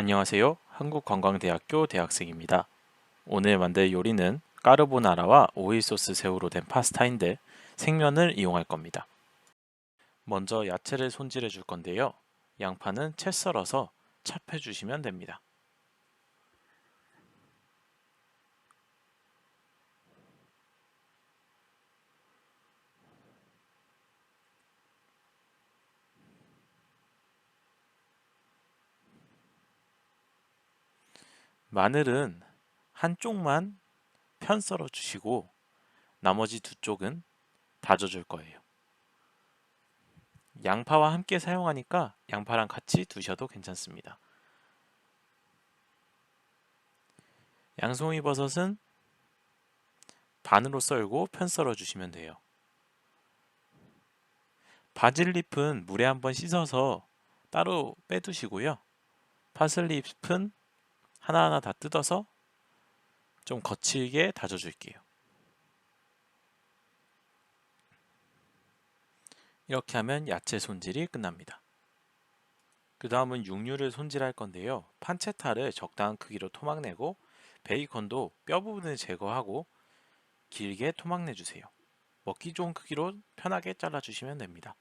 안녕하세요. 한국관광대학교 대학생입니다. 오늘 만들 요리는 까르보나라와 오일 소스 새우로 된 파스타인데 생면을 이용할 겁니다. 먼저 야채를 손질해 줄 건데요. 양파는 채 썰어서 찹해 주시면 됩니다. 마늘은 한쪽만 편 썰어 주시고 나머지 두 쪽은 다져 줄 거예요. 양파와 함께 사용하니까 양파랑 같이 두셔도 괜찮습니다. 양송이 버섯은 반으로 썰고 편 썰어 주시면 돼요. 바질잎은 물에 한번 씻어서 따로 빼두시고요. 파슬리 잎은 하나하나 다 뜯어서 좀 거칠게 다져줄게요. 이렇게 하면 야채 손질이 끝납니다. 그 다음은 육류를 손질할 건데요. 판체타를 적당한 크기로 토막내고 베이컨도 뼈 부분을 제거하고 길게 토막내주세요. 먹기 좋은 크기로 편하게 잘라주시면 됩니다.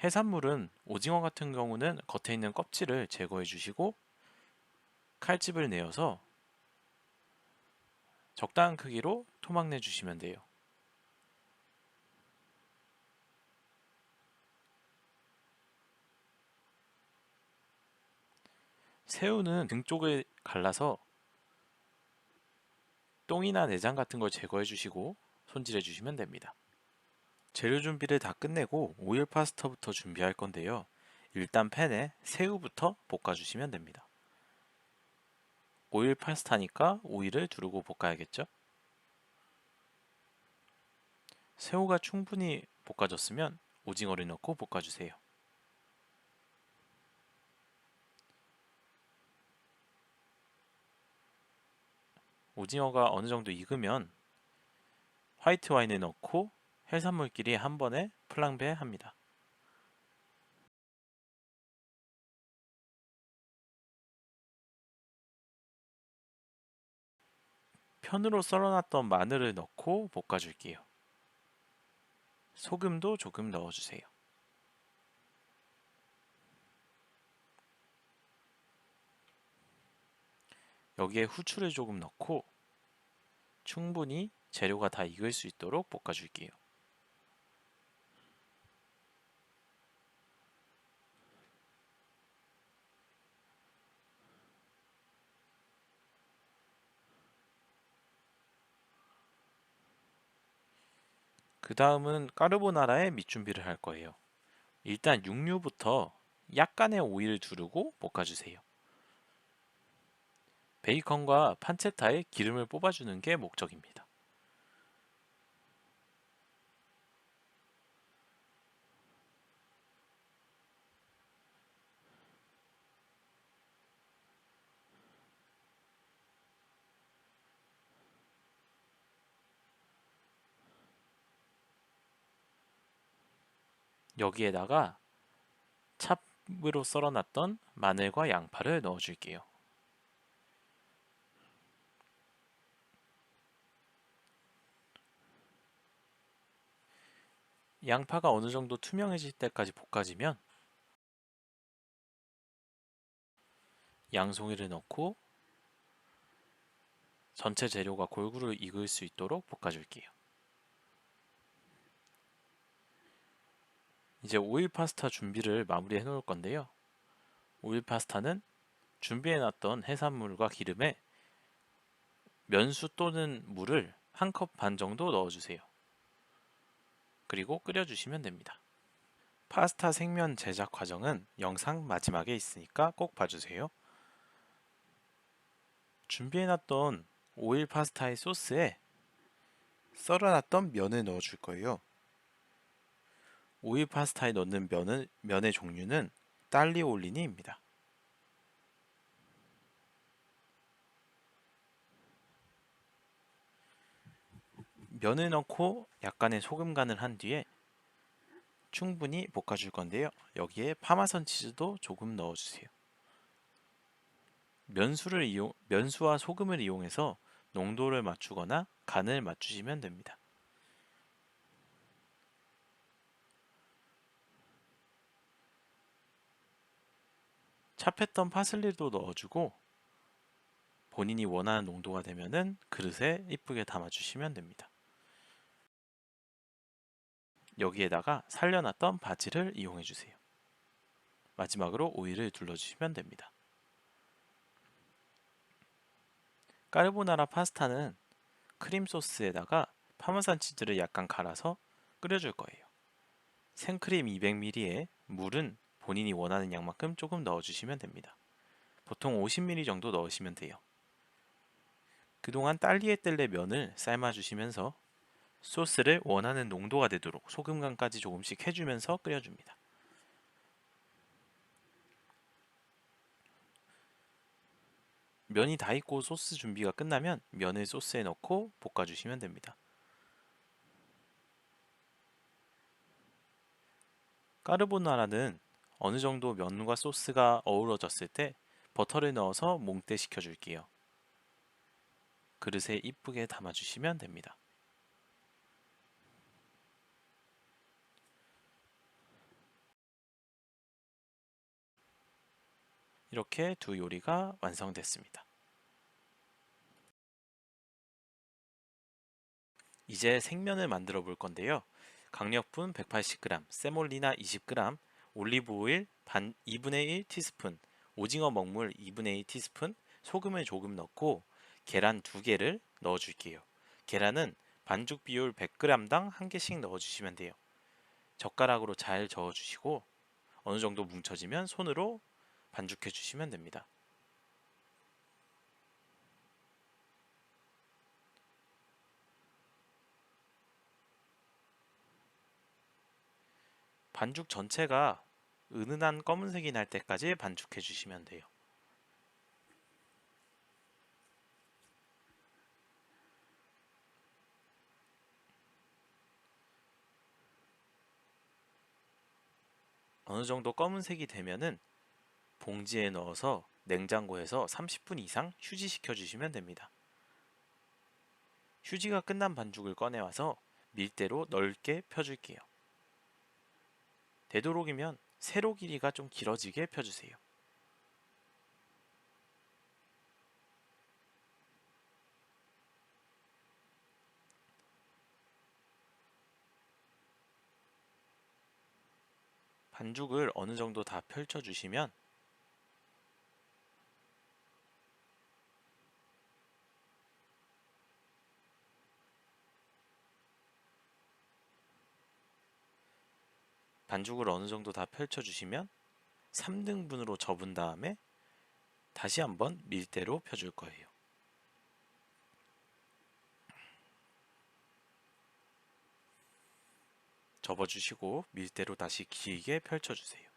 해산물은 오징어 같은 경우는 겉에 있는 껍질을 제거해 주시고 칼집을 내어서 적당한 크기로 토막내 주시면 돼요. 새우는 등 쪽을 갈라서 똥이나 내장 같은 걸 제거해 주시고 손질해 주시면 됩니다. 재료 준비를 다 끝내고 오일 파스타부터 준비할 건데요. 일단 팬에 새우부터 볶아 주시면 됩니다. 오일 파스타니까 오일을 두르고 볶아야겠죠? 새우가 충분히 볶아졌으면 오징어를 넣고 볶아주세요. 오징어가 어느 정도 익으면 화이트 와인을 넣고 해산물끼리 한 번에 플랑베 합니다. 편으로 썰어놨던 마늘을 넣고 볶아줄게요. 소금도 조금 넣어주세요. 여기에 후추를 조금 넣고 충분히 재료가 다 익을 수 있도록 볶아줄게요. 그 다음은 까르보나라의 밑 준비를 할 거예요. 일단 육류부터 약간의 오일을 두르고 볶아주세요. 베이컨과 판체타에 기름을 뽑아주는 게 목적입니다. 여기에다가 찹으로 썰어놨던 마늘과 양파를 넣어줄게요. 양파가 어느 정도 투명해질 때까지 볶아지면 양송이를 넣고 전체 재료가 골고루 익을 수 있도록 볶아줄게요. 이제 오일 파스타 준비를 마무리해 놓을 건데요. 오일 파스타는 준비해놨던 해산물과 기름에 면수 또는 물을 한 컵 반 정도 넣어주세요. 그리고 끓여주시면 됩니다. 파스타 생면 제작 과정은 영상 마지막에 있으니까 꼭 봐주세요. 준비해놨던 오일 파스타의 소스에 썰어놨던 면을 넣어줄 거예요. 오일 파스타에 넣는 면의 종류는 딸리올리니입니다. 면을 넣고 약간의 소금 간을 한 뒤에 충분히 볶아줄 건데요. 여기에 파마산 치즈도 조금 넣어주세요. 면수와 소금을 이용해서 농도를 맞추거나 간을 맞추시면 됩니다. 찹했던 파슬리도 넣어주고 본인이 원하는 농도가 되면은 그릇에 이쁘게 담아주시면 됩니다. 여기에다가 살려놨던 바질을 이용해주세요. 마지막으로 오일을 둘러주시면 됩니다. 까르보나라 파스타는 크림 소스에다가 파마산 치즈를 약간 갈아서 끓여줄 거예요. 생크림 200ml에 물은 본인이 원하는 양만큼 조금 넣어주시면 됩니다. 보통 50ml 정도 넣으시면 돼요. 그동안 딸리에뗄레 면을 삶아주시면서 소스를 원하는 농도가 되도록 소금 간까지 조금씩 해주면서 끓여줍니다. 면이 다 익고 소스 준비가 끝나면 면을 소스에 넣고 볶아주시면 됩니다. 까르보나라는 어느 정도 면과 소스가 어우러졌을 때 버터를 넣어서 몽때 식혀줄게요. 그릇에 이쁘게 담아주시면 됩니다. 이렇게 두 요리가 완성됐습니다. 이제 생면을 만들어 볼 건데요. 강력분 180g, 세몰리나 20g, 올리브 오일 2분의 1 티스푼, 오징어 먹물 2분의 1 티스푼, 소금을 조금 넣고 계란 2개를 넣어 줄게요. 계란은 반죽 비율 100g당 1개씩 넣어 주시면 돼요. 젓가락으로 잘 저어 주시고 어느 정도 뭉쳐지면 손으로 반죽해 주시면 됩니다. 반죽 전체가 은은한 검은색이 날 때까지 반죽해 주시면 돼요. 어느 정도 검은색이 되면은 봉지에 넣어서 냉장고에서 30분 이상 휴지시켜 주시면 됩니다. 휴지가 끝난 반죽을 꺼내와서 밀대로 넓게 펴줄게요. 되도록이면 세로 길이가 좀 길어지게 펴주세요. 반죽을 어느 정도 다 펼쳐주시면 반죽을 어느 정도 다 펼쳐주시면 3등분으로 접은 다음에 다시 한번 밀대로 펴줄 거예요. 접어주시고 밀대로 다시 길게 펼쳐주세요.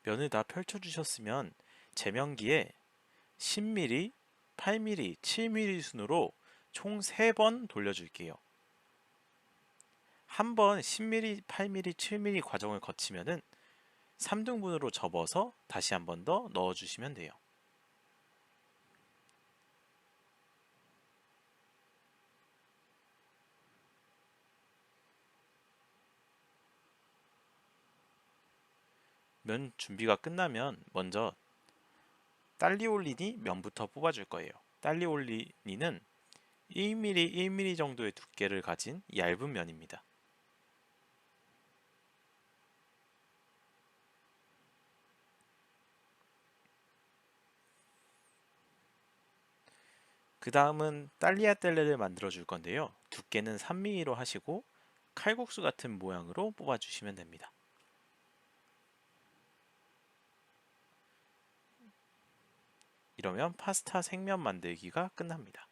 면을 다 펼쳐주셨으면 제면기에 10mm, 8mm, 7mm 순으로 총 3번 돌려줄게요. 한 번 10mm, 8mm, 7mm 과정을 거치면은 3등분으로 접어서 다시 한 번 더 넣어주시면 돼요. 면 준비가 끝나면 먼저 딸리올리니 면부터 뽑아줄 거예요. 딸리올리니는 1mm, 1mm 정도의 두께를 가진 얇은 면입니다. 그 다음은 딸리아텔레를 만들어 줄 건데요. 두께는 3mm로 하시고 칼국수 같은 모양으로 뽑아주시면 됩니다. 이러면 파스타 생면 만들기가 끝납니다.